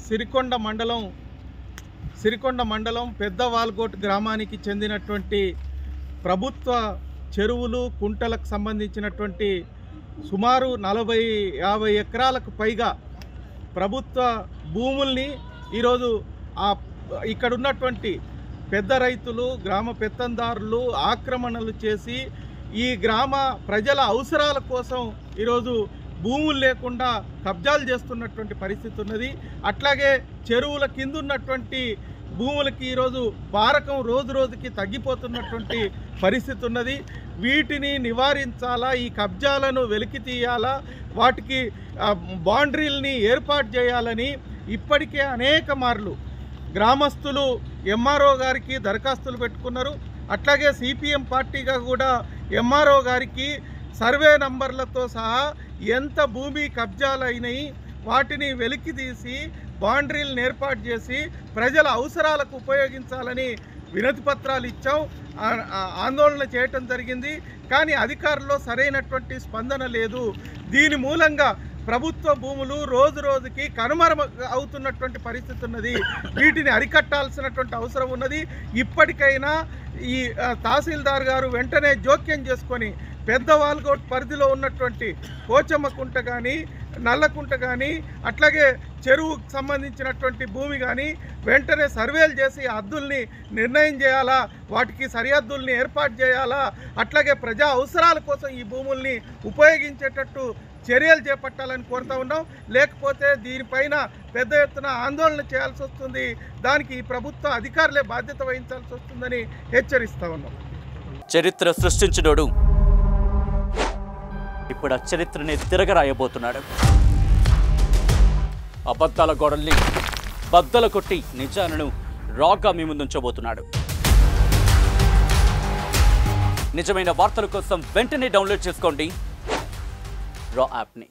సిరికొండ మండలం పెద్దవాల్గోట్ గ్రామానికి చెందినటువంటి ప్రభుత్వ చెరువులు కుంటలకు సంబంధించినటువంటి సుమారు 40-50 ఎకరాలకు పైగా ప్రభుత్వ భూముల్ని ఈరోజు ఇక్కడ ఉన్నటువంటి పెద్ద రైతులు గ్రామ పెత్తందారులు ఆక్రమణలు చేసి ఈ గ్రామ ప్రజల అవసరాల కోసం ఈరోజు భూములు లేకుండా కబ్జాలు చేస్తున్నటువంటి పరిస్థితి ఉన్నది. అట్లాగే చెరువుల కింద ఉన్నటువంటి భూములకి ఈరోజు పారకం రోజు రోజుకి తగ్గిపోతున్నటువంటి పరిస్థితి ఉన్నది. వీటిని నివారించాలా, ఈ కబ్జాలను వెలికి తీయాలా, వాటికి బౌండరీల్ని ఏర్పాటు చేయాలని ఇప్పటికే అనేక మార్లు గ్రామస్తులు ఎంఆర్ఓ గారికి దరఖాస్తులు పెట్టుకున్నారు. అట్లాగే సిపిఎం పార్టీగా కూడా ఎంఆర్ఓ గారికి సర్వే నంబర్లతో సహా ఎంత భూమి కబ్జాలు అయినాయి వాటిని వెలికి తీసి బౌండరీలను ఏర్పాటు చేసి ప్రజల అవసరాలకు ఉపయోగించాలని వినతి పత్రాలు ఇచ్చాం, ఆందోళన చేయటం జరిగింది. కానీ అధికారుల్లో సరైనటువంటి స్పందన లేదు. దీని మూలంగా ప్రభుత్వ భూములు రోజు రోజుకి కనుమరుగు అవుతున్నటువంటి పరిస్థితి ఉన్నది. వీటిని అరికట్టాల్సినటువంటి అవసరం ఉన్నది. ఇప్పటికైనా ఈ తహసీల్దార్ గారు వెంటనే జోక్యం చేసుకొని పెద్దవాల్గోట్ పరిధిలో ఉన్నటువంటి పోచమ్మకుంట కానీ నల్లకుంట కానీ అట్లాగే చెరువుకు సంబంధించినటువంటి భూమి కానీ వెంటనే సర్వేలు చేసి హద్దుల్ని నిర్ణయం చేయాలా, వాటికి సరిహద్దుల్ని ఏర్పాటు చేయాలా, అట్లాగే ప్రజా అవసరాల కోసం ఈ భూముల్ని ఉపయోగించేటట్టు చర్యలు చేపట్టాలని కోరుతా ఉన్నాం. లేకపోతే దీనిపైన పెద్ద ఎత్తున ఆందోళన చేయాల్సి వస్తుంది. దానికి ఈ ప్రభుత్వ అధికారులే బాధ్యత వహించాల్సి వస్తుందని హెచ్చరిస్తా ఉన్నాం. చరిత్ర సృష్టించినోడు ఇప్పుడు ఆ చరిత్రని తిరగరాయబోతున్నాడు. అబద్ధాల గోడల్ని బద్దలు కొట్టి నిజాలను రాగా మీ ముందుంచబోతున్నాడు. నిజమైన వార్తల కోసం వెంటనే డౌన్లోడ్ చేసుకోండి రా యాప్ని.